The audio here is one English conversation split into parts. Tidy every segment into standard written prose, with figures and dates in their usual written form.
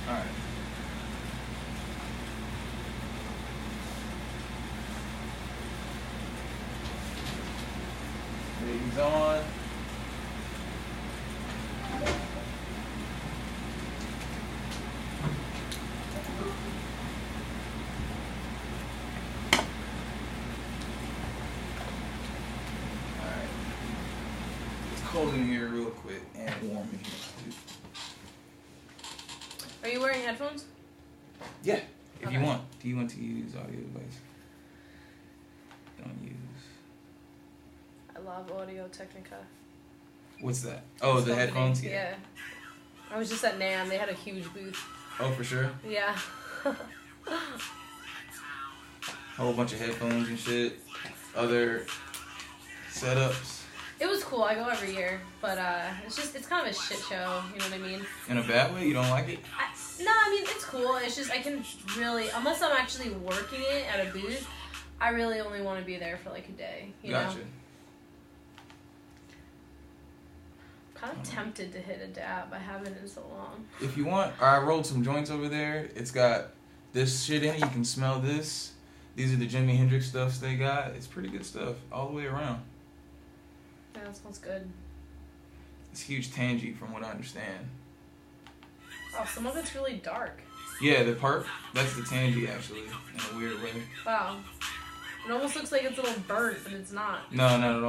Alright. Baby's on. Alright. It's cold in here real quick and warm in here too. Are you wearing headphones? Yeah, if you want. Do you want to use audio device? Don't use. I love Audio Technica. What's that? Oh, the headphones? Yeah. I was just at NAMM. They had a huge booth. Oh, for sure? Yeah. A whole bunch of headphones and shit. Other setups. It was cool. I go every year. But it's kind of a shit show. You know what I mean? In a bad way? You don't like it? No, I mean, it's cool. It's just I can really, unless I'm actually working it at a booth, I really only want to be there for like a day. You know? Gotcha. I'm kind of tempted to hit a dab. I haven't in so long. If you want, I rolled some joints over there. It's got this shit in it. You can smell this. These are the Jimi Hendrix stuffs they got. It's pretty good stuff all the way around. Yeah, that smells good. It's huge tangy from what I understand. Oh, some of it's really dark. Yeah, the part, that's the tangy actually, in a weird way. Wow. It almost looks like it's a little burnt, but it's not. No, not at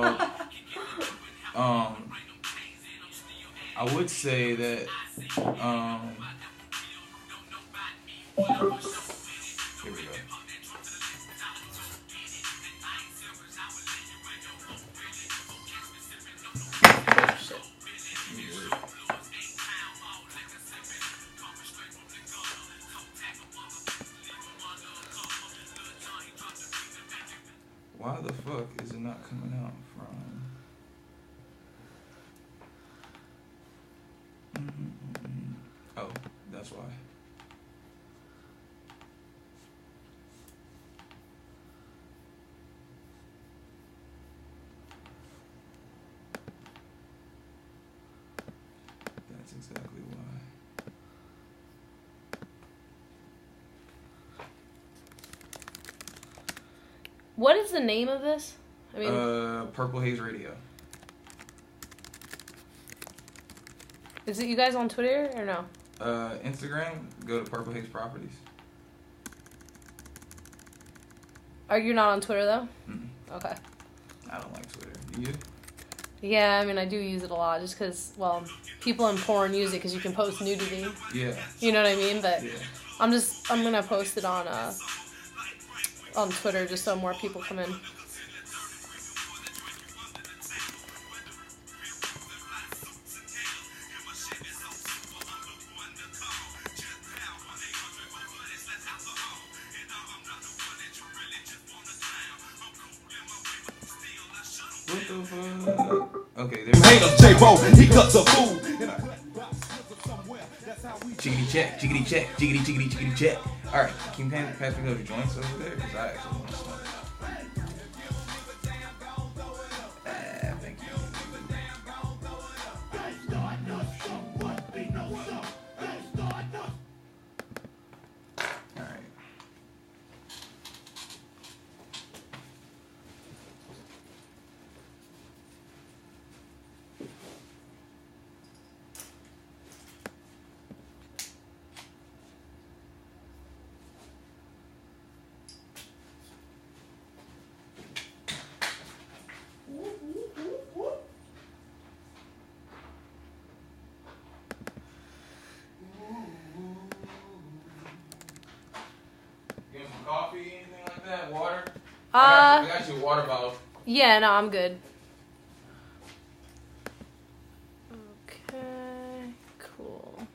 all. I would say that, here we go. Why the fuck is it not coming out from? Oh, that's why. That's exactly why. What is the name of this? I mean, Purple Haze Radio. Is it you guys on Twitter or no? Instagram, go to Purple Haze Properties. Are you not on Twitter though? Mm-mm. Okay. I don't like Twitter. You? Yeah, I mean, I do use it a lot just because, well, people in porn use it because you can post nudity. Yeah. You know what I mean? But Yeah. I'm gonna post it on Twitter just so more people come in. What the fuck? Okay, there's He cuts a fool. Chickity check, chickity check, chickity chickity chickity check. Alright, can you pass me those joints over there? Because I actually want to smoke. Thank you. Alright. You want some coffee, anything like that? Water? I got you a water bottle. Yeah, no, I'm good. Okay, cool.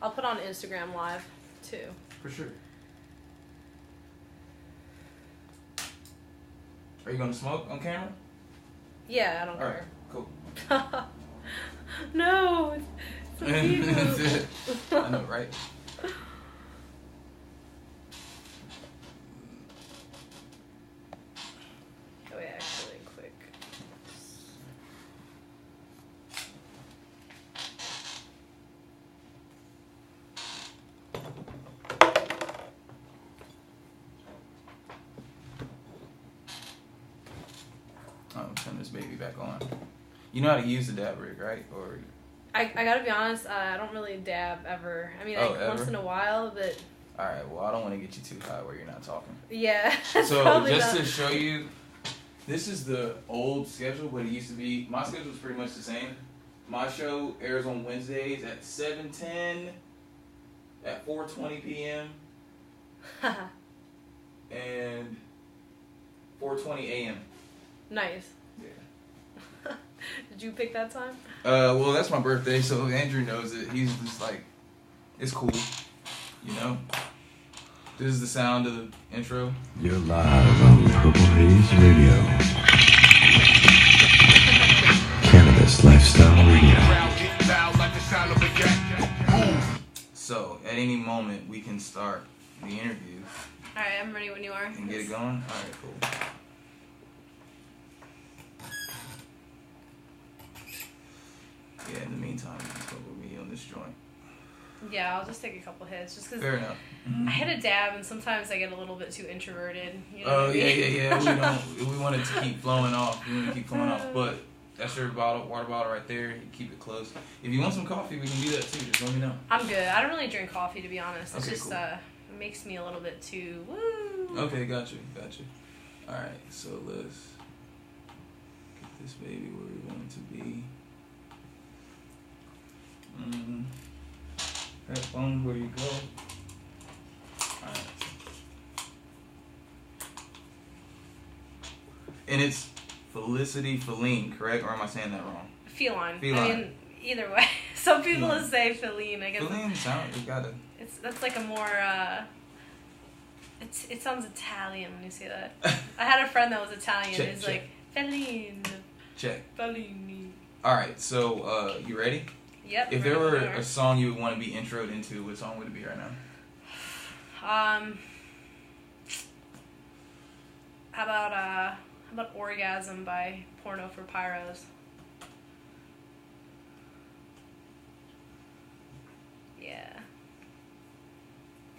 I'll put on Instagram Live, too. For sure. Are you gonna smoke on camera? Yeah, I don't Alright, care. cool. No, I know, right? Oh, yeah, actually, quick. Turn this baby back on. You know how to use the dab rig, right? Or I gotta be honest, I don't really dab ever. I mean, ever? once in a while, but... Alright, well, I don't want to get you too high where you're not talking. Yeah. So, just to show you, this is the old schedule, but it used to be, my schedule is pretty much the same. My show airs on Wednesdays at 7:10, at 4:20 p.m., and 4:20 a.m. Nice. Yeah. Did you pick that time? Well, that's my birthday, so Andrew knows it. He's just like, it's cool, you know? This is the sound of the intro. You're live on Purple Haze Radio. Cannabis Lifestyle Radio. So, at any moment, we can start the interview. Alright, I'm ready when you are. And get it going? Alright, cool. Yeah, in the meantime, you can smoke with me on this joint. Yeah, I'll just take a couple hits, just because Fair enough. I hit a dab, and sometimes I get a little bit too introverted. You know Oh, what I mean? yeah. We want it to keep flowing off. We want to keep flowing off. But that's your water bottle right there. You keep it close. If you want some coffee, we can do that too. Just let me know. I'm good. I don't really drink coffee, to be honest. It's Okay, just, cool. it makes me a little bit too, woo. Okay, got you. Alright, so let's get this baby where we want it to be. Headphones, where you go. Alright. And it's Felicity Feline, correct? Or am I saying that wrong? Feline. Feline. I mean, either way. Some people Feline. say Feline. I guess Feline sound, you gotta. that's like a more, it sounds Italian when you say that. I had a friend that was Italian. Check, He's check. like, Feline. Check. Feline. Alright, so, you ready? Yep. If there ready were when you a song you would want to be introed into, what song would it be right now? How about Orgasm by Porno for Pyros? Yeah.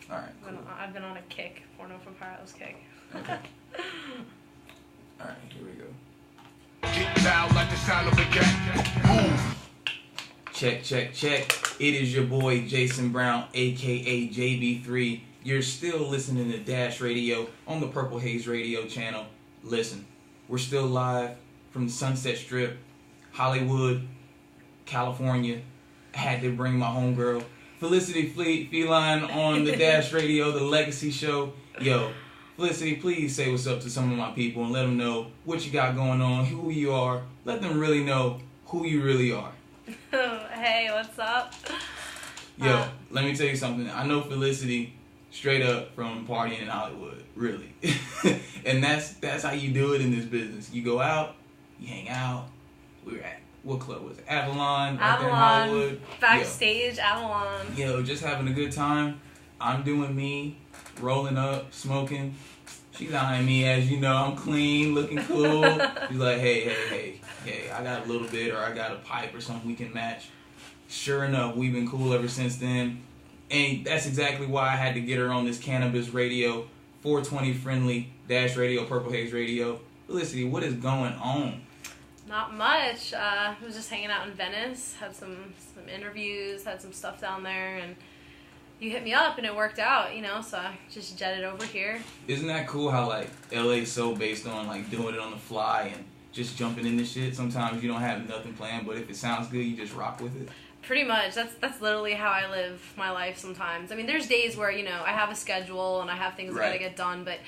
Alright, cool. I've been on a kick, Porno for Pyros kick. Okay. Alright, here we go. Get loud like the sound of a gat. Check. It is your boy Jason Brown, aka JB3. You're still listening to Dash Radio on the Purple Haze Radio channel. Listen, we're still live from the Sunset Strip, Hollywood, California. I had to bring my homegirl, Felicity Feline, on the Dash Radio, the Legacy Show. Yo, Felicity, please say what's up to some of my people and let them know what you got going on, who you are. Let them really know who you really are. Hey, what's up? Yo, let me tell you something. I know Felicity straight up from partying in Hollywood, really. And that's how you do it in this business. You go out, you hang out. We were at, what club was it? Avalon, right there in Hollywood. Backstage, Avalon. Yo, just having a good time. I'm doing me, rolling up, smoking. She's eyeing me, as you know, I'm clean, looking cool. She's like, hey, I got a little bit, or I got a pipe or something we can match. Sure enough, we've been cool ever since then. And that's exactly why I had to get her on this cannabis radio, 420 friendly Dash Radio, Purple Haze Radio. Felicity, what is going on? Not much. I was just hanging out in Venice, had some interviews, had some stuff down there, and you hit me up and it worked out, you know, so I just jetted over here. Isn't that cool how, like, LA's so based on, like, doing it on the fly and just jumping into shit? Sometimes you don't have nothing planned, but if it sounds good, you just rock with it. Pretty much. That's literally how I live my life sometimes. I mean, there's days where, you know, I have a schedule and I have things I gotta get done, but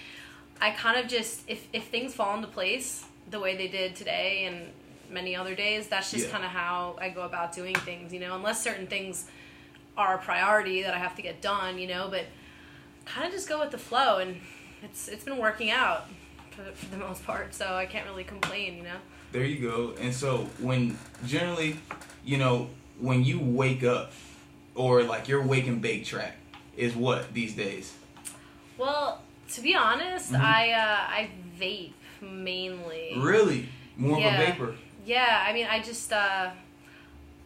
I kind of just, if things fall into place the way they did today and many other days, that's just kind of how I go about doing things, you know, unless certain things are a priority that I have to get done, you know, but kind of just go with the flow, and it's been working out for the most part, so I can't really complain, you know. There you go. And so when generally, you know, when you wake up, or like your wake and bake track is what these days? Well, to be honest, I vape mainly. Really? More of a vapor? Yeah, I mean, I just, I've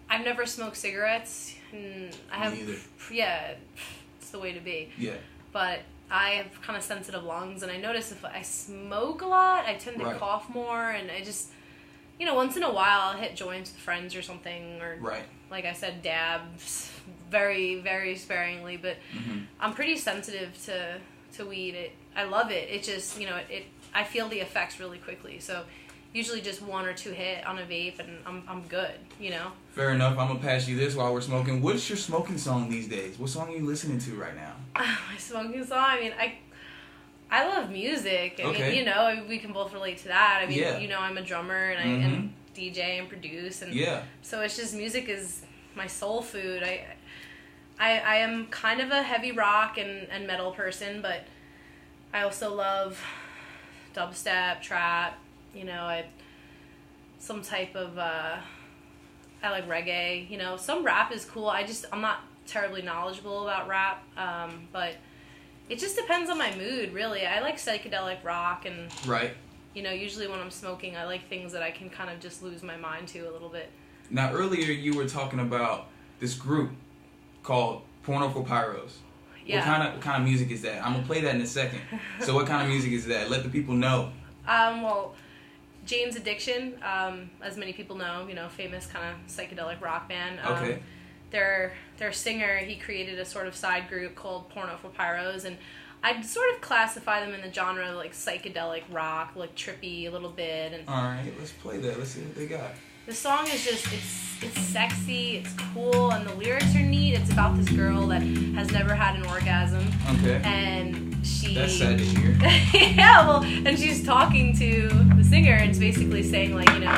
never smoked cigarettes. And I have, Me either. Yeah, it's the way to be. Yeah. But I have kind of sensitive lungs, and I notice if I smoke a lot, I tend to cough more, and I just, you know, once in a while I'll hit joints with friends or something, or like I said, dabs, very, very sparingly, but I'm pretty sensitive to weed. I love it. It just, you know, I feel the effects really quickly, so usually just 1 or 2 hit on a vape, and I'm good, you know? Fair enough. I'm going to pass you this while we're smoking. What's your smoking song these days? What song are you listening to right now? My smoking song? I mean, I love music. I mean, you know, we can both relate to that. I mean, you know, I'm a drummer, and and DJ and produce, and so it's just, music is my soul food. I am kind of a heavy rock and metal person, but I also love dubstep, trap, you know, some type of, I like reggae, you know, some rap is cool. I'm not terribly knowledgeable about rap, but it just depends on my mood, really. I like psychedelic rock, and, you know, usually when I'm smoking, I like things that I can kind of just lose my mind to a little bit. Now, earlier you were talking about this group called Porno for Pyros. Yeah. What kind of music is that? I'm going to play that in a second. So what kind of music is that? Let the people know. Well, Jane's Addiction, as many people know, you know, famous kind of psychedelic rock band. Okay. Their singer, he created a sort of side group called Porno for Pyros, and I'd sort of classify them in the genre of like psychedelic rock, like trippy a little bit. And all right, let's play that. Let's see what they got. The song is just, it's sexy, it's cool, and the lyrics are neat. It's about this girl that has never had an orgasm. Okay. And she... That's sad to hear. Yeah, well, and she's talking to the singer, and it's basically saying, like, you know,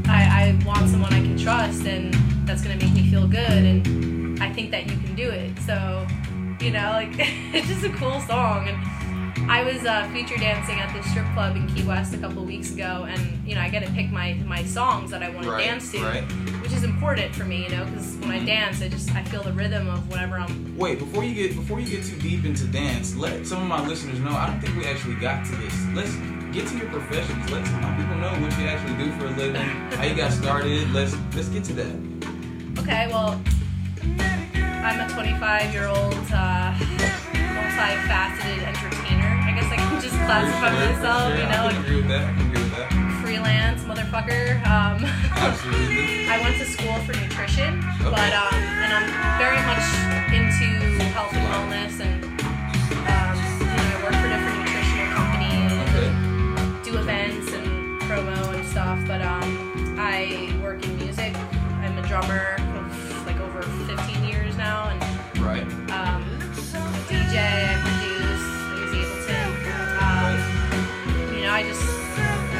I want someone I can trust, and that's going to make me feel good, and I think that you can do it. So, you know, like, it's just a cool song. And I was feature dancing at this strip club in Key West a couple weeks ago, and, you know, I get to pick my songs that I want to dance to, which is important for me, you know, because when I dance, I feel the rhythm of whatever I'm... Wait, before you get too deep into dance, let some of my listeners know, I don't think we actually got to this. Let's get to your professions. Let some of my people know what you actually do for a living, how you got started. Let's get to that. Okay, well, I'm a 25-year-old multifaceted entertainer. I guess I can just classify myself, you know. I can agree with that. Freelance motherfucker. Absolutely. I went to school for nutrition, but and I'm very much into health and wellness, and you know, I work for different nutritional companies, and do events and promo and stuff. But I work in music. I'm a drummer of like over 15 years now, and DJ, I produce, I use Ableton. You know, I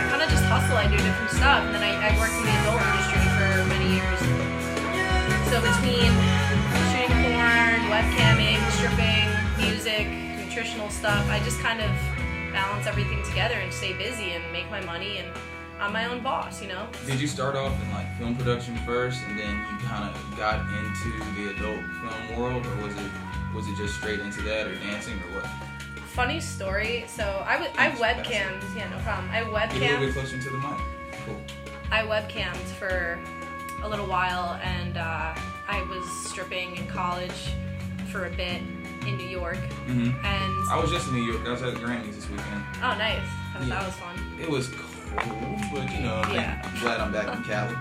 kind of just hustle. I do different stuff, and then I worked in the adult industry for many years. So between shooting porn, webcamming, stripping, music, nutritional stuff, I just kind of balance everything together and stay busy and make my money, and I'm my own boss, you know? Did you start off in like film production first, and then you kind of got into the adult film world, or was it just straight into that, or dancing, or what? Funny story. So I webcammed. Yeah, no problem. I webcammed. Get a little bit closer to the mic. Cool. I webcammed for a little while, and I was stripping in college for a bit in New York. And I was just in New York. I was at the Grammys this weekend. Oh, nice. That was fun. It was cool, but you know, I'm glad I'm back in Cali.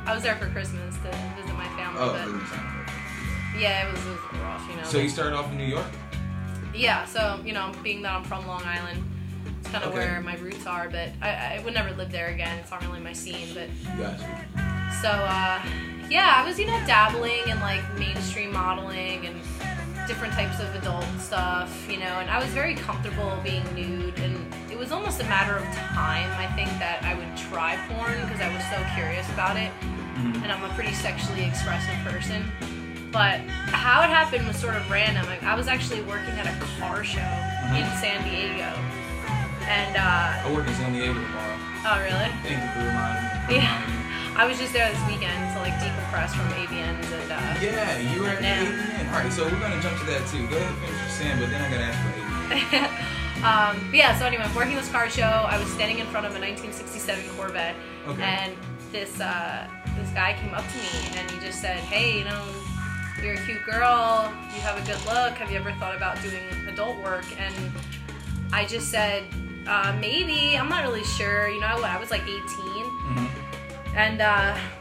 I was there for Christmas to visit my family. Oh, but yeah, it was rough, you know. So you started off in New York? Yeah, so, you know, being that I'm from Long Island, it's kind of where my roots are, but I would never live there again. It's not really my scene, but... Gotcha. So, yeah, I was, you know, dabbling in, like, mainstream modeling and different types of adult stuff, you know, and I was very comfortable being nude, and it was almost a matter of time, I think, that I would try porn, because I was so curious about it, and I'm a pretty sexually expressive person. But how it happened was sort of random. I was actually working at a car show in San Diego. And I work in San Diego tomorrow. Oh, really? Thank you for reminding me. Yeah. I was just there this weekend to like decompress from AVNs and yeah, you were at now. AVN. Alright, so we're gonna jump to that too. Go ahead and finish your saying, but then I gotta ask for AVN. But yeah, so anyway, I'm working this car show. I was standing in front of a 1967 Corvette, Okay. and this guy came up to me and he just said, "Hey, you know, you're a cute girl. You have a good look. Have you ever thought about doing adult work?" And I just said, "Maybe. I'm not really sure. You know, I was like 18." And,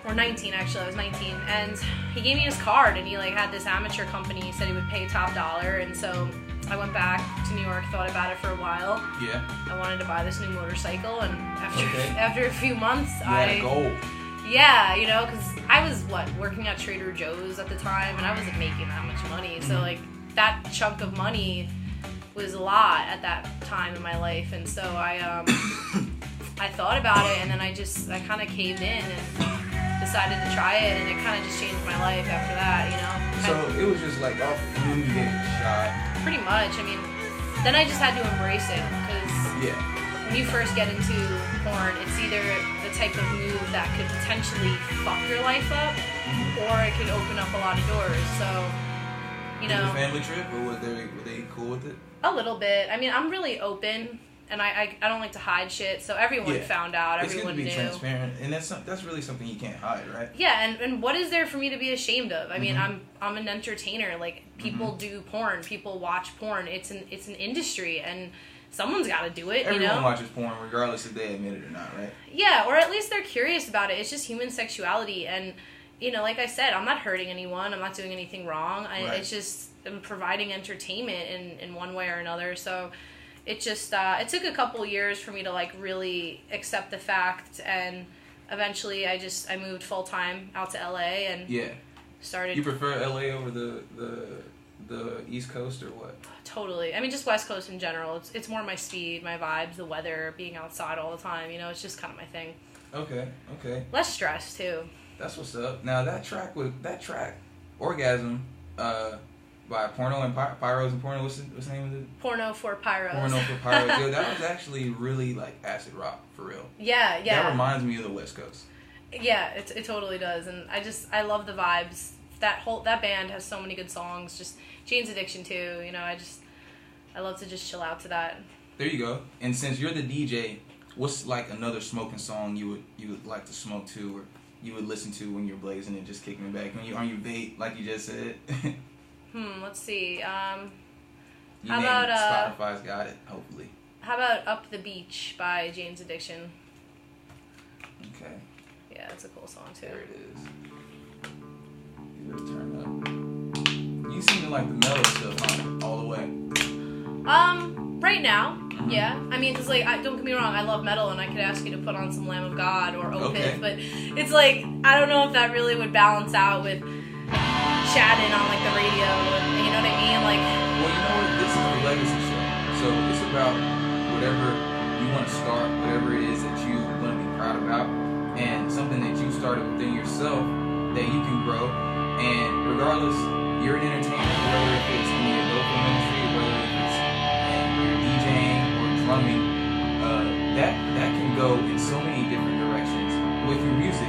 or 19 actually, I was 19, and he gave me his card, and he like had this amateur company. He said he would pay top dollar, and so I went back to New York, thought about it for a while. Yeah. I wanted to buy this new motorcycle, and Okay. after a few months, You had a goal. yeah, you know, because I was working at Trader Joe's at the time, and I wasn't making that much money, so like that chunk of money was a lot at that time in my life, and so I thought about it, and then I kind of caved in and decided to try it, and it kind of just changed my life after that, you know. So it was just like off the moon, you gave it a shot. Pretty much. I mean, then I just had to embrace it, because Yeah. when you first get into porn, it's either the type of move that could potentially fuck your life up, or it could open up a lot of doors. So, you know, Was it a family trip, or were they cool with it? a little bit. I mean, I'm really open, and I don't like to hide shit, so everyone Yeah. found out, It's good everyone to be knew. transparent, and that's really something you can't hide, right? Yeah, and what is there for me to be ashamed of? I mean, I'm an entertainer. Like, people do porn, people watch porn. It's an industry, and someone's got to do it. Everyone you know? watches porn, regardless if they admit it or not, right? Yeah, or at least they're curious about it. It's just human sexuality, and you know, like I said, I'm not hurting anyone. I'm not doing anything wrong. Right. It's just I'm providing entertainment in one way or another. So it just it took a couple years for me to like really accept the fact, and eventually I moved full time out to LA and Yeah. started. You prefer LA over the East Coast or what? Totally. I mean, just West Coast in general. It's more my speed, my vibes, the weather, being outside all the time. You know, it's just kind of my thing. Okay. Less stress too. That's what's up. Now that track, Orgasm, by Porno and Pyros and Porno. What's the name of it? Porno for Pyros. Porno for Pyros. Yo, that was actually really like acid rock for real. Yeah. That reminds me of the West Coast. Yeah, it totally does, and I love the vibes. That band has so many good songs. Just Jane's Addiction too. You know, I love to just chill out to that. There you go. And since you're the DJ, what's like another smoking song you would like to smoke to, or you would listen to when you're blazing and just kicking it back? When you vape, like you just said. Let's see. You How name about, it. Spotify's got it, hopefully. How about Up the Beach by Jane's Addiction? Okay. Yeah, it's a cool song too. There it is. You better turn up. You seem to like the mellow stuff, huh? All the way. Right now, yeah. I mean, it's like, don't get me wrong, I love metal, and I could ask you to put on some Lamb of God or Opeth, Okay. but it's like, I don't know if that really would balance out with chatting on like the radio, you know what I mean? Like, Well, you know what? This is a legacy show. So it's about whatever you want to start, whatever it is that you want to be proud about, and something that you started within yourself that you can grow. And regardless, you're an entertainer, whether if it's in the adult film industry, whether if it's you're DJing or drumming, that can go in so many different directions. With your music,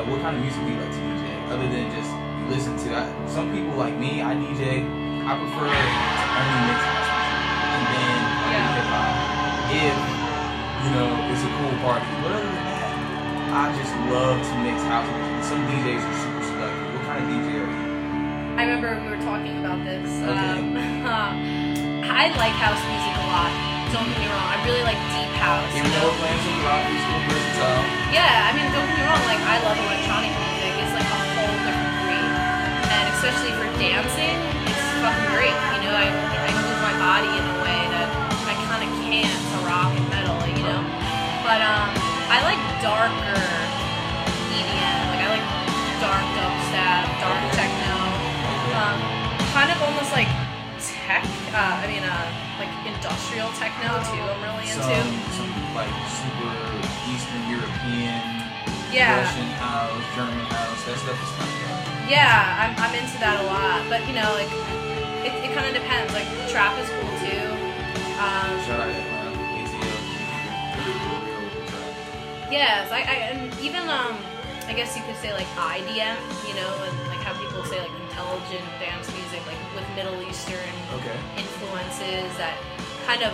what kind of music do you like to DJ? Other than just listen to some people like me, I DJ. I prefer to only mix house music, and then I do hip hop if it's a cool party. But other than that, I just love to mix house music. Some DJs are super selective. What kind of DJ are you? I remember we were talking about this. Okay. I like house music a lot. Don't get me wrong. I really like deep house. Even though we're playing some rock, we're still versatile. Yeah, I mean, don't get me wrong. Like, I love electronic music. It's like a whole different breed, and especially for dancing, it's fucking great. You know, I move my body in a way that I kind of can't to rock and metal. You know, but I like darker EDM. Like, I like dark dubstep, dark techno, kind of almost like tech. Like industrial techno too. I'm really into. Some like super Eastern European, Yeah. Russian house, German house. That stuff is kind of fun. Yeah, I'm into that a lot, but you know, like it kind of depends. Like trap is cool too. Shout out ATL. Yes, and even I guess you could say like IDM, you know, and like how people say like intelligent dance music, like with Middle Eastern influences, that kind of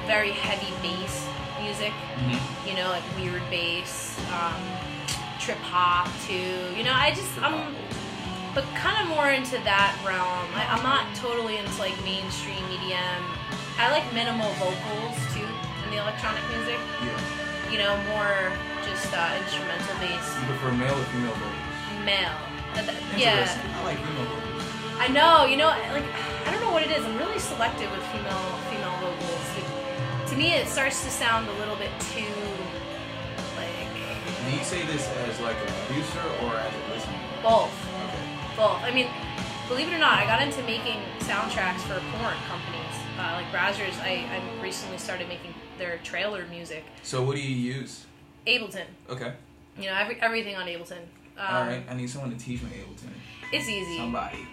very heavy bass music, you know, like weird bass, trip hop too, you know, I'm but kind of more into that realm. I'm not totally into like mainstream EDM. I like minimal vocals too in the electronic music. Yeah. You know, more just instrumental bass. You prefer male or female vocals? Male. Yeah. I like female vocals. I know. You know, like I don't know what it is. I'm really selective with female vocals. Like, to me, it starts to sound a little bit too like. Do you say this as like a producer or as a listener? Both. Both. I mean, believe it or not, I got into making soundtracks for porn companies. Like Brazzers, I recently started making their trailer music. So what do you use? Ableton. Okay. You know, everything on Ableton. Alright, I need someone to teach me Ableton. It's easy. Somebody.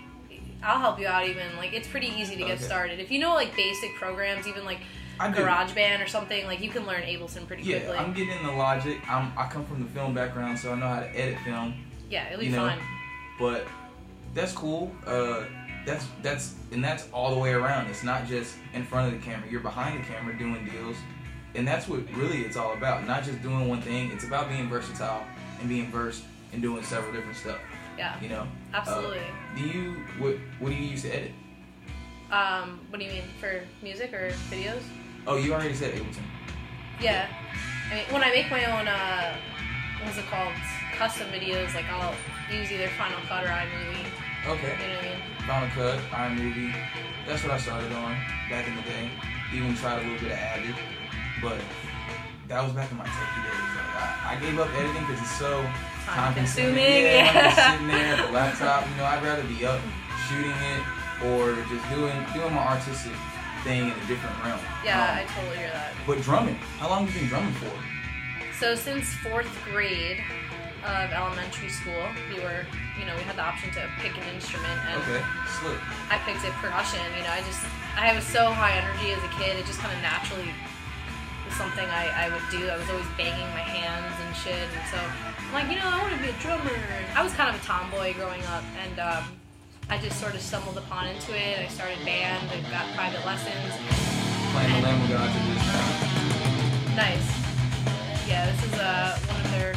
I'll help you out even. Like, it's pretty easy to get started. If you know, like, basic programs, even, like, GarageBand or something, like, you can learn Ableton pretty quickly. Yeah, I'm getting into Logic. I come from the film background, so I know how to edit film. Yeah, it'll be fun. But that's cool. That's all the way around. It's not just in front of the camera. You're behind the camera doing deals, and that's what really it's all about. Not just doing one thing. It's about being versatile and being versed and doing several different stuff. Yeah. You know. Absolutely. What do you use to edit? What do you mean, for music or videos? Oh, you already said Ableton. Yeah. I mean, when I make my own what's it called? Custom videos, like I'll use either Final Cut or iMovie. Okay. You know what I mean? Final Cut, iMovie. That's what I started on back in the day. Even tried a little bit of Avid, but that was back in my techie days. Like, I gave up editing because it's so time consuming. Yeah, I'm just sitting there at the laptop. You know, I'd rather be up shooting it or just doing my artistic thing in a different realm. Yeah, I totally hear that. But drumming, how long have you been drumming for? So since 4th grade of elementary school, we had the option to pick an instrument, and slick. I picked it percussion. You know, I was so high energy as a kid. It just kind of naturally was something I would do. I was always banging my hands and shit, and so I'm like, you know, I want to be a drummer. I was kind of a tomboy growing up, and I just sort of stumbled upon into it. I started band. I got private lessons. Playing the Lamb of God to this now. Nice. Yeah, this is one of their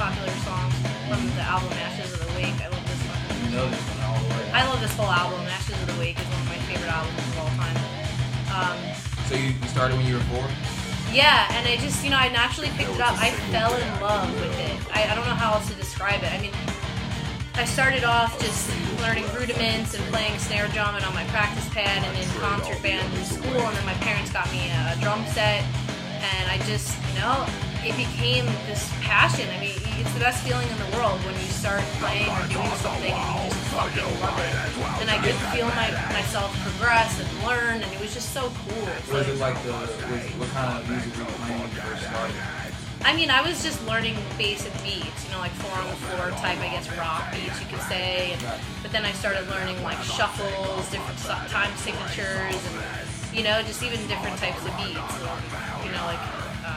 popular songs from the album Ashes of the Wake. I love this one. You know this one all the way. I love this whole album. Ashes of the Wake is one of my favorite albums of all time. So you started when you were 4? Yeah, and I just, I naturally picked it up. I fell in love with it. I don't know how else to describe it. I mean, I started off just learning rudiments and playing snare drum and on my practice pad and in concert band in school, and then my parents got me a drum set, and I just, it became this passion. I mean, it's the best feeling in the world when you start playing or doing something and you just fucking love it. And I could feel myself progress and learn, and it was just so cool. Was it like what kind of music were you playing when you first started? I mean, I was just learning basic beats, like 4-on-the-floor type, I guess, rock beats, you could say. But then I started learning like shuffles, different time signatures, and just even different types of beats, like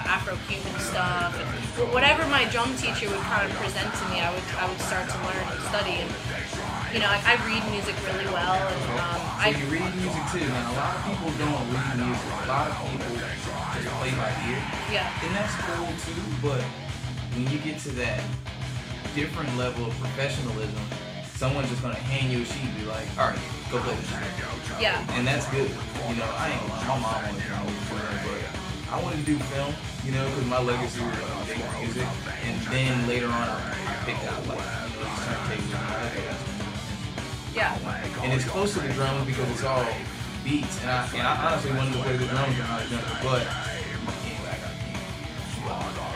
Afro-Cuban stuff. And whatever my drum teacher would kind of present to me, I would start to learn and study. And I read music really well. And so you read music too. Now, a lot of people don't read music. A lot of people just play by ear. Yeah. And that's cool too, but when you get to that different level of professionalism, someone's just gonna hand you a sheet and be like, all right, go play this shit. Yeah. And that's good. I ain't my mom wanted to know but I wanted to do film, because my legacy was making music. And then later on, I picked out these turntables and everything. Yeah. And it's close to the drums because it's all beats. And I honestly wanted to play the drums when I was younger, but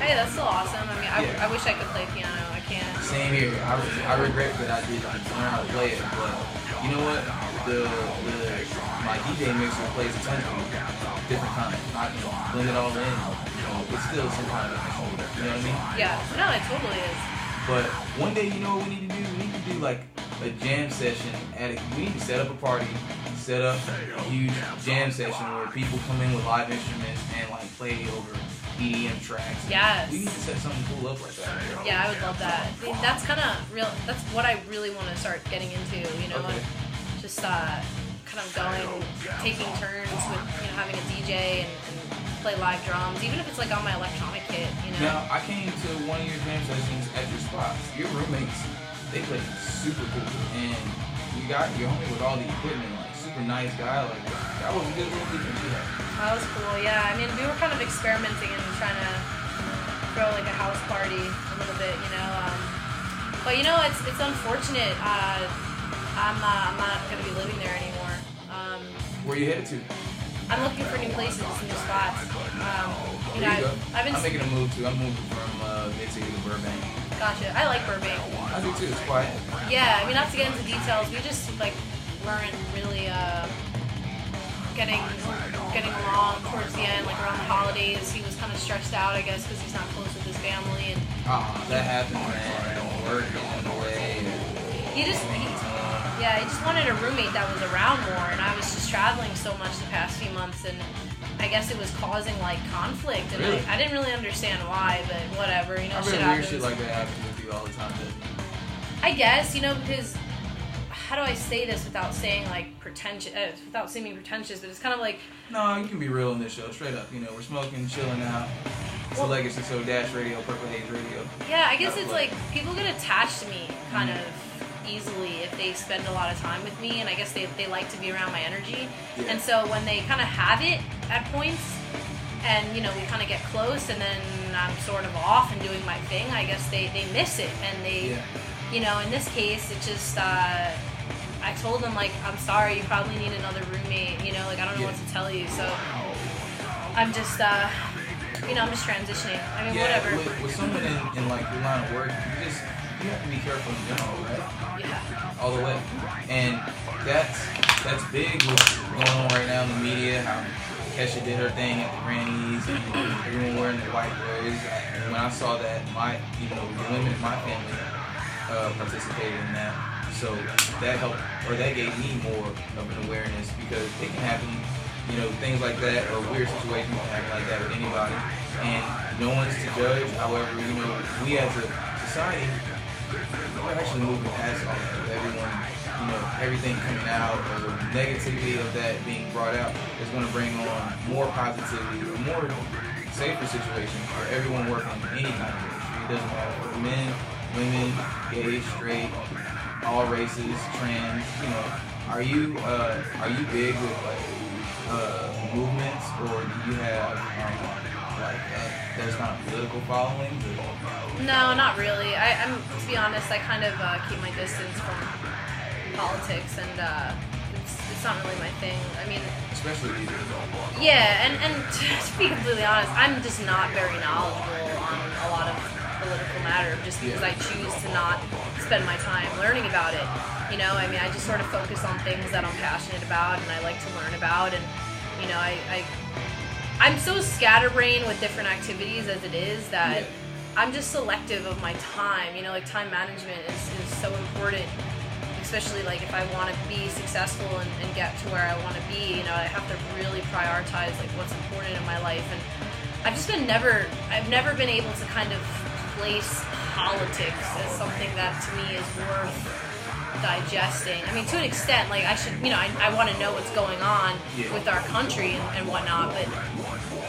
hey, that's still awesome. I mean, I wish I could play piano. I can't. Same here. I regret that I didn't learn how to play it, but you know what? My DJ mixer plays a ton of different kinds. I can blend it all in. It's still some kind of instrument. You know what I mean? Yeah. No, it totally is. But one day, what we need to do? We need to do like a jam session we need to set up a party, set up a huge jam session where people come in with live instruments and like play over EDM tracks. Yes. We need to set something cool up like that. Yeah, I would love that. I mean, that's kind of real. That's what I really want to start getting into. You know, Okay. just kind of taking turns with having a DJ and play live drums, even if it's like on my electronic kit. Now, I came to one of your jam sessions at your spots. Your roommates, they play super cool, and you got your homie with all the equipment, like super nice guy. Like that was a good little weekend you had. That was cool. Yeah, I mean, we were kind of experimenting and trying to throw like a house party a little bit, but it's unfortunate. I'm not going to be living there anymore. Where you headed to? I'm looking for new places, new spots. There you go. I'm making a move too. I'm moving from Mid-City to Burbank. Gotcha. I like Burbank. I do too. It's quiet. Yeah, I mean, not to get into details, we just weren't really getting along towards the end. Like around the holidays, he was kind of stressed out, I guess, because he's not close with his family. And that happens, man. Work is in the way. He just wanted a roommate that was around more, and I was just traveling so much the past few months, and I guess it was causing conflict, and really? I didn't really understand why, but whatever, I shit weird happens. Shit like that happens with you all the time, doesn't it? I guess, because how do I say this without saying pretentious, without seeming pretentious, but it's kind of like. No, you can be real in this show, straight up. We're smoking, chilling out. It's a legacy, so Dash Radio, Purple Haze Radio. Yeah, I guess it's people get attached to me kind of easily if they spend a lot of time with me, and I guess they like to be around my energy. Yeah. And so when they kind of have it at points, and we kind of get close, and then I'm sort of off and doing my thing, I guess they miss it, and they, in this case, it just. I told them I'm sorry, you probably need another roommate. I don't know what to tell you, so I'm just. I'm just transitioning. I mean, whatever. With someone in your line of work, you have to be careful in general, right? Yeah. All the way. And that's big what's going on right now in the media, how Kesha did her thing at the Grannies and everyone wearing the white robes. When I saw that, the women in my family participated in that. So that helped, or that gave me more of an awareness, because it can happen, things like that, or weird situations can happen like that with anybody, and no one's to judge. However, we as a society, we're actually moving past all that. Everyone, everything coming out, or the negativity of that being brought out is going to bring on more positivity, a more safer situation for everyone working in any kind of industry. It doesn't matter for men, women, gay, straight, all races, trans. Are you big with movements, or do you have those kind of political followings? No, not really. I'm to be honest, I kind of keep my distance from politics, and it's not really my thing. I mean, especially these days. Yeah, and to be completely honest, I'm just not very knowledgeable on a lot of political matter, just because I choose to not spend my time learning about it. I mean, I just sort of focus on things that I'm passionate about and I like to learn about, and I'm so scatterbrained with different activities as it is that I'm just selective of my time. Time management is so important, especially if I want to be successful and get to where I want to be. I have to really prioritize what's important in my life, and I've never been able to kind of place politics as something that to me is worth digesting. I mean, to an extent, I should, I want to know what's going on with our country and whatnot, but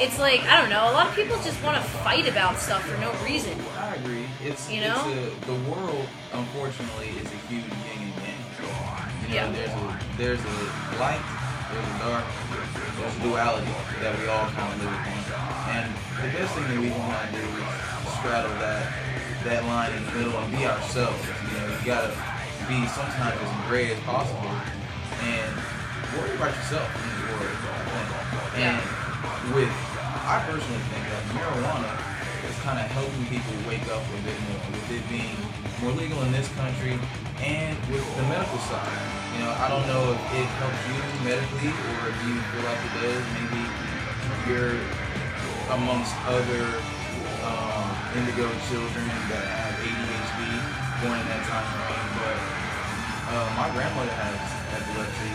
it's I don't know, a lot of people just want to fight about stuff for no reason. I agree. The world, unfortunately, is a huge yin and yang. There's a light, there's a dark, there's a duality that we all kind of live in. And the best thing that we want to do is straddle that line in the middle and be ourselves. You gotta be sometimes as gray as possible and worry about yourself in this world, I think. And I personally think that marijuana is kind of helping people wake up a bit more, with it being more legal in this country, and with the medical side. I don't know if it helps you medically, or if you feel like it does. Maybe you're amongst other indigo children that have ADHD born in that time frame, but my grandmother has epilepsy,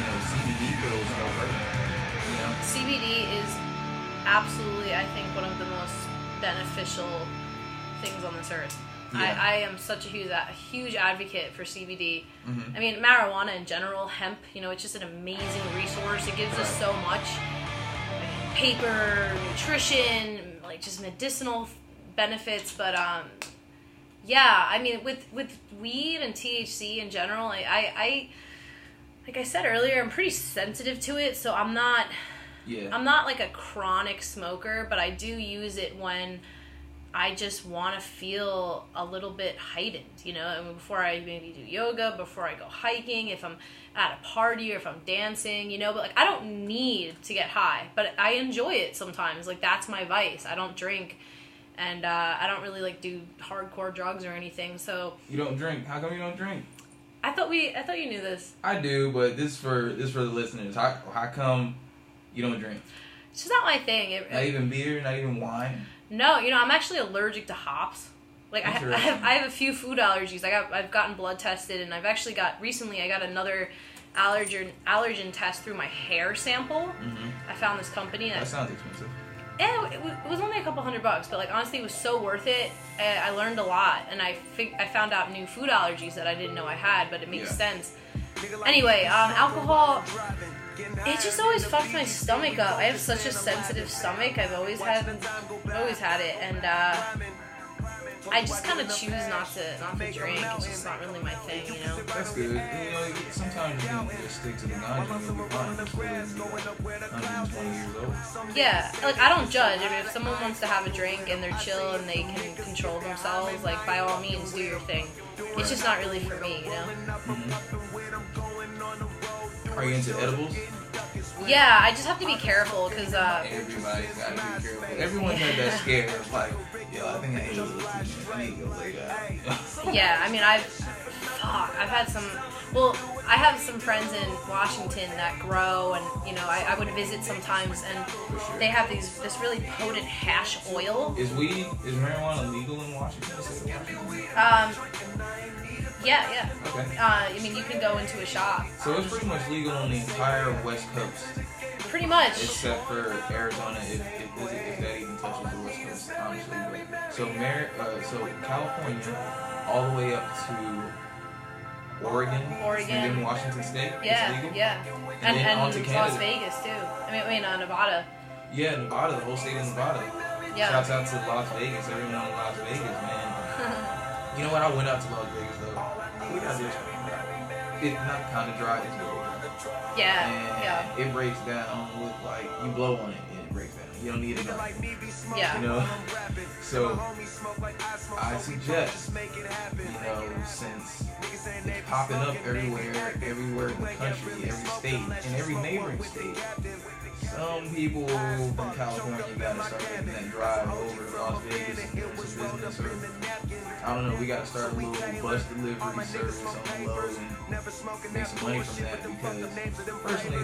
and CBD pills don't hurt. CBD is absolutely, I think, one of the most beneficial things on this earth. Yeah. I am such a huge advocate for CBD. I mean, marijuana in general, hemp, it's just an amazing resource. It gives us so much paper, nutrition, like just medicinal benefits. But yeah, I mean, with weed and THC in general, I like I said earlier, I'm pretty sensitive to it, so I'm not like a chronic smoker, but I do use it when I just want to feel a little bit heightened, I mean, before I maybe do yoga, before I go hiking, if I'm at a party or if I'm dancing, but like I don't need to get high, but I enjoy it sometimes. Like that's my vice. I don't drink, and I don't really like do hardcore drugs or anything. So you don't drink? How come you don't drink? I thought you knew this. I do, but this for the listeners. How come you don't drink? It's just not my thing. Not even beer, not even wine. No, I'm actually allergic to hops. Like I have a few food allergies. I've gotten blood tested, and I've actually recently I got another allergen test through my hair sample. I found this company that sounds expensive. Yeah, it was only a couple $100, but like honestly, it was so worth it. I learned a lot, and I found out new food allergies that I didn't know I had, but it makes sense. Anyway, alcohol. It just always fucked my stomach up. I have such a sensitive stomach. I've always had it, and I just kind of choose not to drink. It's just not really my thing, That's good. Sometimes you can just stick to the ganja and you'll be fine. Just 120 years old. Yeah, like I don't judge. I mean, if someone wants to have a drink and they're chill and they can control themselves, like by all means, do your thing. It's just not really for me, Are you into edibles? Yeah, I just have to be careful because everybody's gotta be careful. Everyone's had that scare of like, I think I ate a little too much. I need to go lay down. Yeah, I mean, I've had some. Well, I have some friends in Washington that grow, and I would visit sometimes, and they have this really potent hash oil. Is marijuana legal in Washington? Yeah. Okay. I mean, you can go into a shop. So it's pretty much legal on the entire West Coast. Pretty much. Except for Arizona, if that even touches the West Coast, honestly. But, so California, all the way up to Oregon, and then Washington State. Yeah, it's legal. yeah. And on to Canada. Las Vegas too. I mean, Nevada. Yeah, Nevada, the whole state of Nevada. Yeah. Shouts out to Las Vegas, everyone in Las Vegas, man. You know what? I went out to Las Vegas though. We got this. It's not kind of dry. It's low. Yeah. And it breaks down with like you blow on it and it breaks down. You don't need it. Yeah. So I suggest, since it's popping up everywhere in the country, every state, and every neighboring state. Some people from California gotta start making that drive over to Las Vegas and get some business, or I don't know, we gotta start a little bus delivery service on the low and make some money from that, because personally,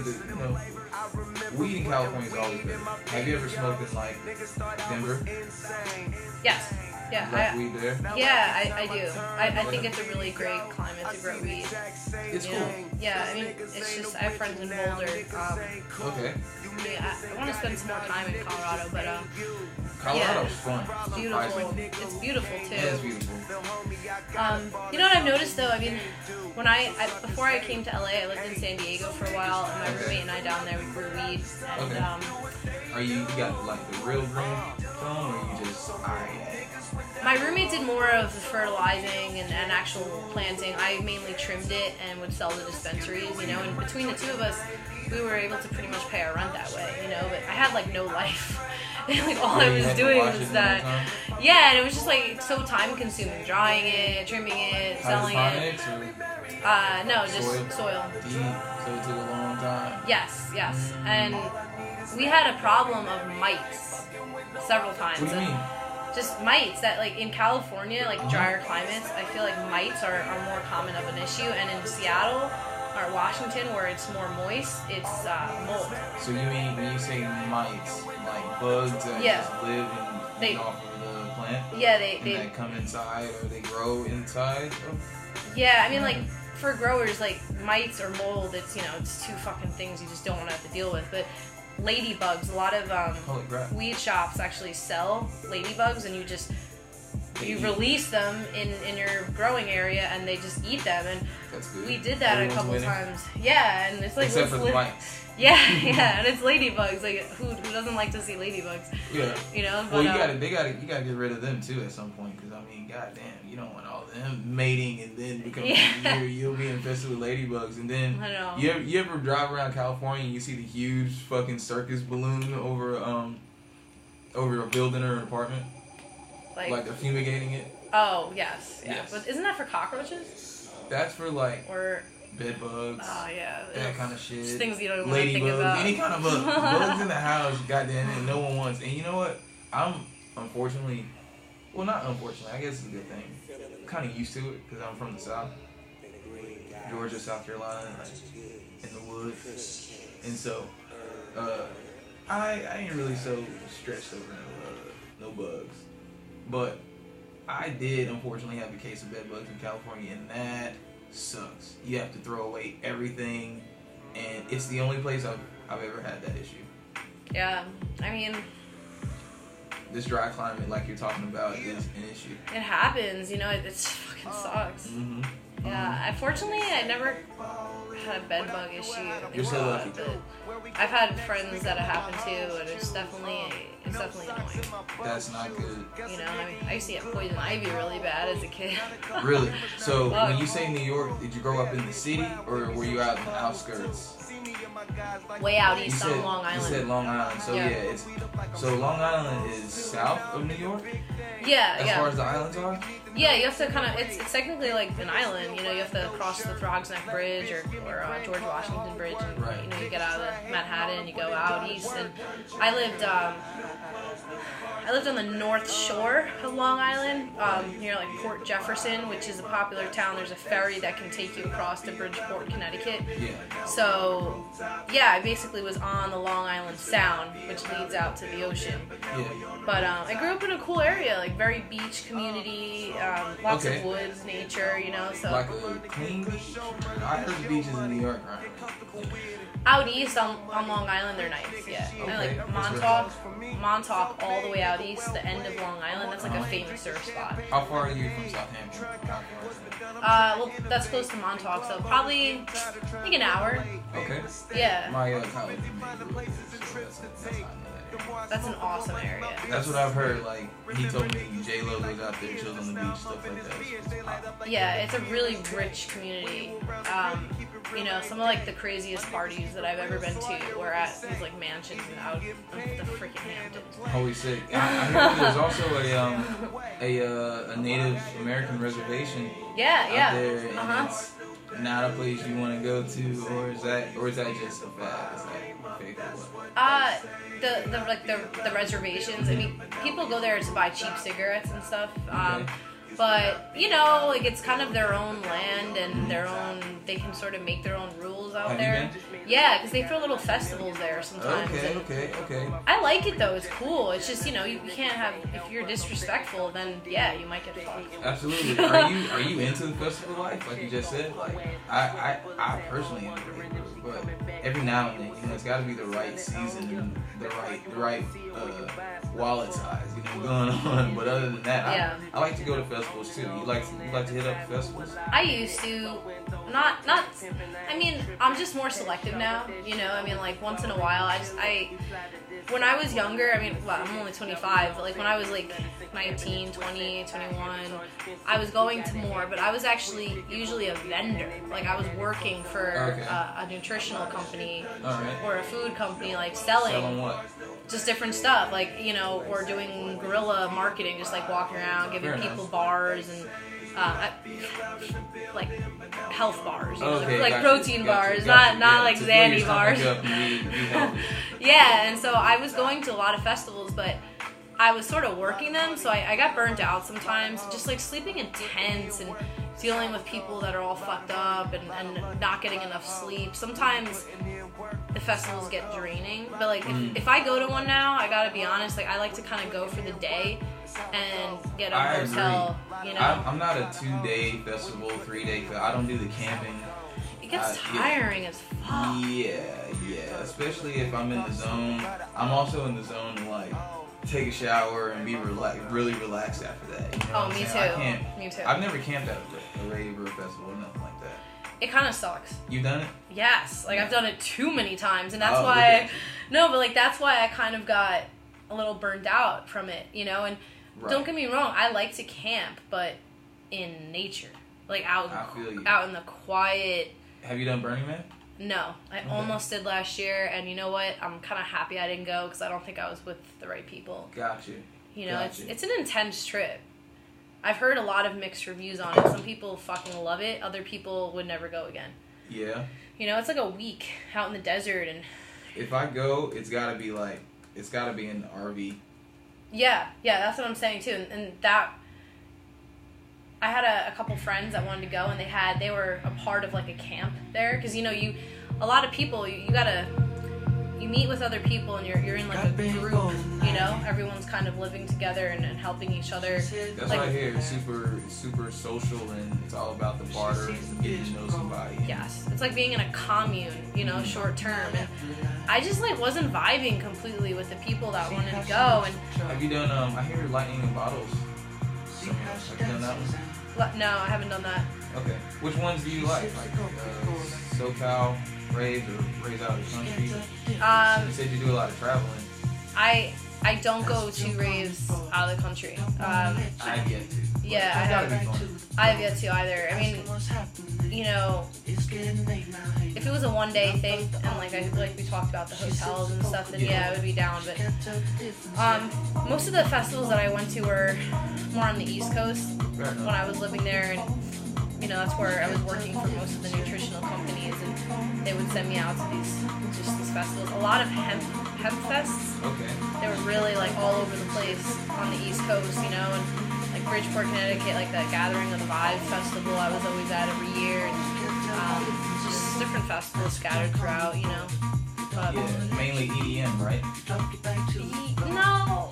weed in California is always better. Have you ever smoked in like Denver? Yes. Yeah, like weed there? Yeah, I do. I think it's a really great climate to grow weed. It's cool. Yeah, I mean, it's just, I have friends in Boulder. Okay. Yeah, I want to spend some more time in Colorado, but Colorado's fun. It's beautiful. It's beautiful too. Yeah, it's beautiful. You know what I've noticed though? I mean, when before I came to LA, I lived in San Diego for a while, and my roommate and I down there, we grew weed. And, Are you got like the real green thumb, or you just My roommate did more of the fertilizing and actual planting. I mainly trimmed it and would sell to dispensaries, and between the two of us, we were able to pretty much pay our rent that way, but I had like no life. Like all I was doing was that. Yeah, and it was just like so time consuming, drying it, trimming it, selling it. No, just soil. Deep, so it took a long time. Yes. And we had a problem of mites several times. What do you mean? Just mites that, like, in California, like, drier climates, I feel like mites are more common of an issue. And in Seattle or Washington, where it's more moist, it's mold. So you mean, when you say mites, like bugs that just live and eat off of the plant? Yeah, they come inside, or they grow inside? Yeah, I mean, like, for growers, like mites or mold, it's it's two fucking things you just don't want to have to deal with. But ladybugs, a lot of weed shops actually sell ladybugs, and you release them in your growing area, and they just eat them. And we did that a couple times. Yeah, and it's like except for the mites. Yeah, and it's ladybugs. Like who doesn't like to see ladybugs? Yeah. But, well, you gotta get rid of them too at some point, because I mean, goddamn, you don't want all them mating and then becoming you'll be infested with ladybugs, and then I know. You ever drive around California and you see the huge fucking circus balloon over a building or an apartment, like they're fumigating it? Oh yes. But isn't that for cockroaches? That's for or bed bugs. Oh yeah. That kind of shit. Just things you don't even want to think about. Any kind of bug. Bugs in the house, goddamn it, no one wants. And you know what? I'm unfortunately, well, not unfortunately, I guess it's a good thing. I'm kind of used to it because I'm from the South. Georgia, South Carolina, in the woods. And so, I ain't really so stressed over no bugs. But I did unfortunately have a case of bed bugs in California, and that sucks. You have to throw away everything, and it's the only place I've ever had that issue. Yeah, I mean, this dry climate, like you're talking about, is an issue. It happens, it fucking sucks. Mm-hmm. Yeah, unfortunately, I never had a bed bug issue. You're so lucky. I've had friends that it happened to, and it's definitely annoying. That's not good. I used to get poison ivy really bad as a kid. Really? So when you say New York, did you grow up in the city, or were you out in the outskirts? Way out east on Long Island. You said Long Island, so so Long Island is south of New York? Yeah, As far as the islands are? Yeah, you have to kind of, it's technically like an island, you have to cross the Throgs Neck Bridge or George Washington Bridge, and you get out of Manhattan, you go out east, and I lived on the North Shore of Long Island, near like Port Jefferson, which is a popular town. There's a ferry that can take you across to Bridgeport, Connecticut. Yeah. So, yeah, I basically was on the Long Island Sound, which leads out to the ocean. Yeah. But I grew up in a cool area, like very beach community, lots of woods, nature, so. Like a clean beach? I heard beaches in New York aren't. Out east on Long Island, they're nice, yeah. Okay. And like Montauk, all the way out east, the end of Long Island, that's like a famous surf spot. How far are you from Southampton? Well, that's close to Montauk, so probably like an hour. Okay. Yeah. My college roommate, that's That's an awesome area. That's what I've heard. Like, he told me J-Lo goes out there, chills on the beach, stuff like that. Yeah, it's a really rich community. Some of like the craziest parties that I've ever been to were at these like mansions out of the freaking Hamptons. Holy sick! I heard there's also a Native American reservation. Out there, and it's not a place you want to go to, or is that just a fad? Is that fake or what? The reservations. I mean, people go there to buy cheap cigarettes and stuff. But like it's kind of their own land and they can sort of make their own rules out there. Yeah, because they throw little festivals there sometimes. Okay. I like it though. It's cool. It's just you can't have, if you're disrespectful, then yeah, you might get fucked. Absolutely. Are you into the festival life, like you just said? Like I personally am, but every now and then, it's got to be the right season and the right wallet size, going on. But other than that, I like to go to festivals too. You like to hit up festivals? I used to. Not. I mean, I'm just more selective now. I mean, like once in a while, when I was younger, I'm only 25, but like when I was like 19, 20, 21, I was going to more, but I was actually usually a vendor. Like I was working for a nutritional company or a food company, like selling. Selling what? Just different stuff, like, or doing guerrilla marketing, just like walking around, giving people bars and like health bars, like protein bars, not like Xanny bars. Yeah, and so I was going to a lot of festivals, but I was sort of working them, so I got burnt out sometimes, just like sleeping in tents and dealing with people that are all fucked up and not getting enough sleep. Sometimes the festivals get draining, but like if I go to one now, I gotta be honest, like I like to kind of go for the day and get a hotel. Agree. You know, I'm not a 2-day festival, 3-day. I don't do the camping. It gets tiring as fuck. Yeah. Especially if I'm in the zone. I'm also in the zone to like take a shower and be really relaxed after that. You know me too. Me too. I've never camped at a rave or a festival or nothing like that. It kind of sucks. You've done it? Yes. Like I've done it too many times, and that's why. That's why I kind of got a little burned out from it. You know, and don't get me wrong, I like to camp, but in nature, like out in the quiet. Have you done Burning Man? No, I almost did last year, and you know what? I'm kind of happy I didn't go because I don't think I was with the right people. Gotcha. You know, it's an intense trip. I've heard a lot of mixed reviews on it. Some people fucking love it. Other people would never go again. Yeah. You know, it's like a week out in the desert, and if I go, it's gotta be in the RV. Yeah, that's what I'm saying too, and that. I had a couple friends that wanted to go, and they were a part of like a camp there, because you know a lot of people you meet with other people, and you're in like a group, you know, everyone's kind of living together and helping each other. That's like, what I hear. It's super social, and it's all about the barter and getting to know somebody. Yes, it's like being in a commune, you know, short term, and I just like wasn't vibing completely with the people that wanted to go. And have you done? I hear Lightning in Bottles. Have you done that one? No, I haven't done that. Okay. Which ones do you like? Like SoCal, raves, or raves out of the country? You said you do a lot of traveling. I don't go to raves out of the country. I get to. Yeah, I have yet to either. I mean, you know, if it was a 1-day thing, and like we talked about the hotels and stuff, then yeah, I would be down. But most of the festivals that I went to were more on the East Coast when I was living there, and you know, that's where I was working for most of the nutritional companies, and they would send me out to these festivals. A lot of hemp fests. Okay. They were really like all over the place on the East Coast, you know, and like Bridgeport, Connecticut, like the Gathering of the Vibes festival I was always at every year, and just different festivals scattered throughout, you know. But, yeah, mainly EDM, right? No.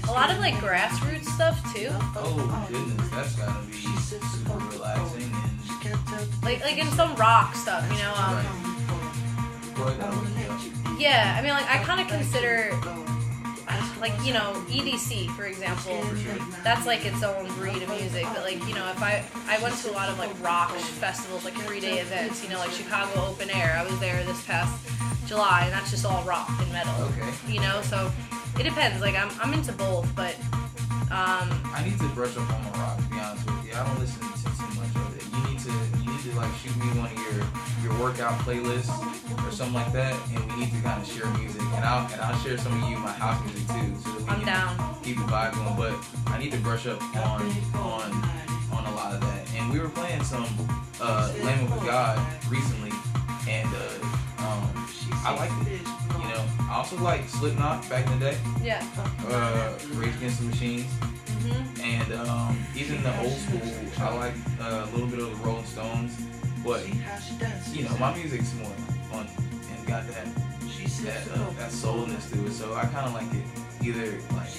A lot of like grassroots stuff too. Oh goodness, that's gotta be super relaxing and like in some rock stuff, you know. Yeah, I mean, like I kind of consider, like, you know, EDC for example. That's like its own breed of music. But like, you know, if I went to a lot of like rock festivals, like 3-day events, you know, like Chicago Open Air. I was there this past July, and that's just all rock and metal. Okay. You know, so. It depends. Like I'm into both, but I need to brush up on my rock. To be honest with you, I don't listen to too much of it. You need to like shoot me one of your workout playlists or something like that, and we need to kind of share music. And I'll share some of you my house music too, so that we can keep the vibe going. But I need to brush up on a lot of that. And we were playing some Lamb of God recently, and I liked it. You know, I also like Slipknot back in the day. Yeah. Rage Against the Machines. Mm-hmm. And even the old school, I like a little bit of the Rolling Stones. But, you know, my music's more fun and got that soulness to it. So I kind of like it either like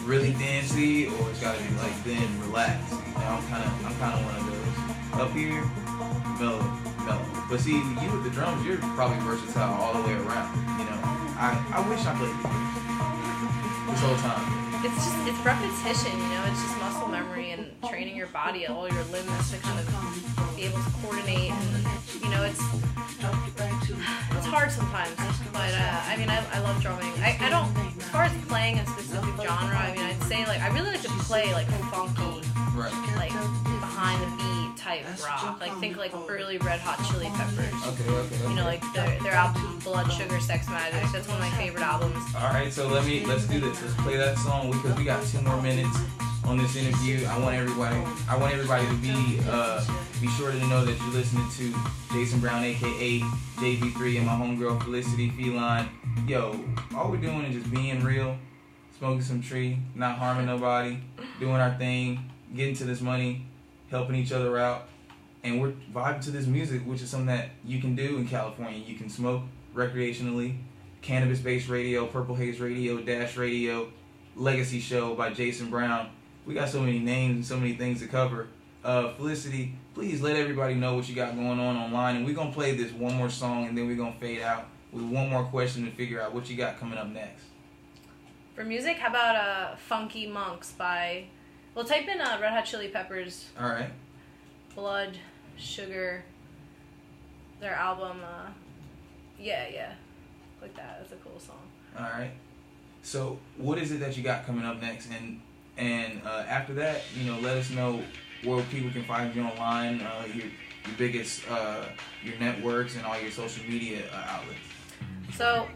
really dancey or it's got to be like then relaxed. You know, I'm kind of one of those. Up here, mellow. But see, you with the drums, you're probably versatile all the way around. You know, I wish I played this whole time. It's repetition, you know. It's just muscle memory and training your body, all your limbs to kind of be able to coordinate. And you know, it's hard sometimes. But I mean, I love drumming. I don't, as far as playing a specific genre. I mean, I'd say like I really like to play like funky, like behind the beat type rock. Like think like early Red Hot Chili Peppers. Okay. You know, like their album Blood Sugar Sex Magic. That's one of my favorite albums. All right, so let's do this. Let's play that song because we got 2 more minutes on this interview. I want everybody to be sure to know that you're listening to Jason Brown, aka JB3, and my homegirl Felicity Feline. Yo, all we're doing is just being real, smoking some tree, not harming nobody, doing our thing, getting to this money, helping each other out, and we're vibing to this music, which is something that you can do in California. You can smoke recreationally, cannabis-based radio, Purple Haze Radio, Dash Radio, Legacy Show by Jason Brown. We got so many names and so many things to cover. Felicity, please let everybody know what you got going on online. And we're going to play this one more song, and then we're going to fade out with one more question to figure out what you got coming up next. For music, how about Funky Monks by... Well, type in Red Hot Chili Peppers. All right. Blood, Sugar, their album, yeah. Like that. That's a cool song. All right. So what is it that you got coming up next? And after that, let us know where people can find you online, your biggest, your networks and all your social media outlets. So,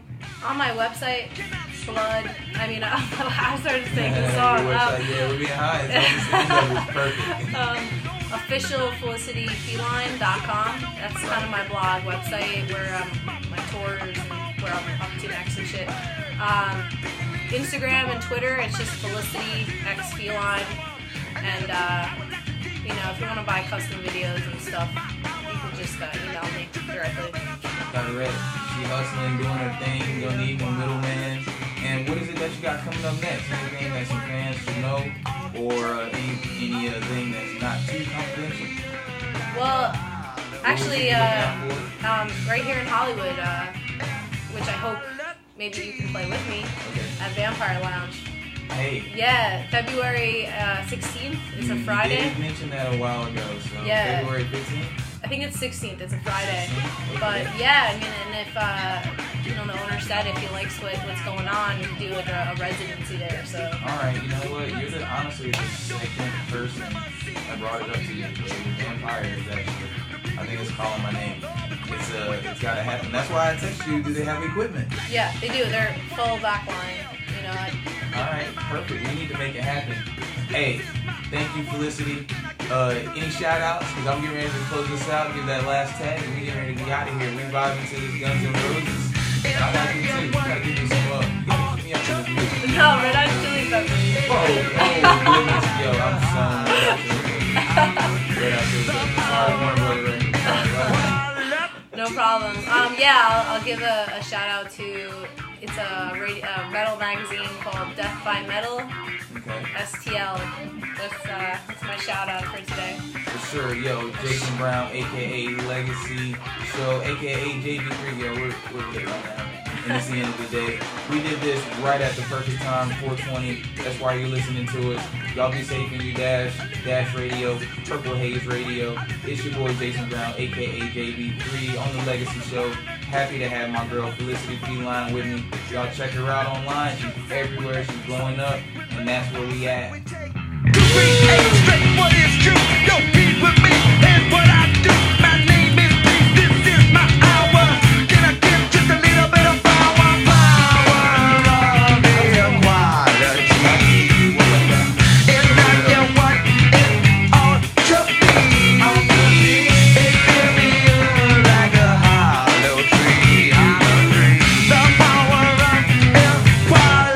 on my website, I started singing the song. Your website, we're being high. It's perfect. Official FelicityFeline.com. That's kind of my blog website where my tours and where I'm up to next and shit. Instagram and Twitter, it's just Felicity X Feline. And if you want to buy custom videos and stuff, you can just email me directly. Got it ready. She hustling, doing her thing. You don't need no middleman. And what is it that you got coming up next? Anything that some fans should know, or anything that's not too confidential? Well, actually, right here in Hollywood, which I hope maybe you can play with me at Vampire Lounge. Hey. Yeah, February 16th. It's a Friday. You did mention that a while ago. So yeah. February 15th. I think it's 16th. It's a Friday. But yeah, and if the owner said if he likes what's going on, you can do a residency there. So. All right, you know what? You're honestly the second person that brought it up to you. The Vampire is actually, I think it's calling my name. It's got to happen. That's why I text you. Do they have equipment? Yeah, they do. They're full backline. All right, perfect. We need to make it happen. Hey, thank you, Felicity. Any shout outs? Because I'm getting ready to close this out, give that last tag, and we getting ready to get out of here. We vibing to this Guns N' Roses. And I like you too. You gotta give me some love. You gotta keep me up to this music. No, Red Hot Chili Peppers. Goodness. Yo, I'm so Red Hot Chili Peppers. No problem. I'll give a shout out to, it's a metal magazine called Death by Metal. Okay. STL. That's my shout out for today. For sure, yo, Jason Brown, aka Legacy Show, aka JB3, yo, we're good right now. And it's the end of the day. We did this right at the perfect time, 4:20. That's why you're listening to us. Y'all be safe in your Dash Radio, Purple Haze Radio. It's your boy Jason Brown, aka JB3, on the Legacy Show. Happy to have my girl Felicity Feline with me. Y'all check her out online. She's everywhere. She's blowing up, and that's where we at. What is true? Don't be with me and what I do. My name is Peace. This is my hour. Can I give just a little bit of power? Power of equality. It's not your what it ought to be. It can be like a hollow tree. The power of equality.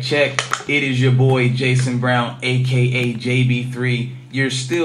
Check. It is your boy Jason Brown, aka JB3. You're still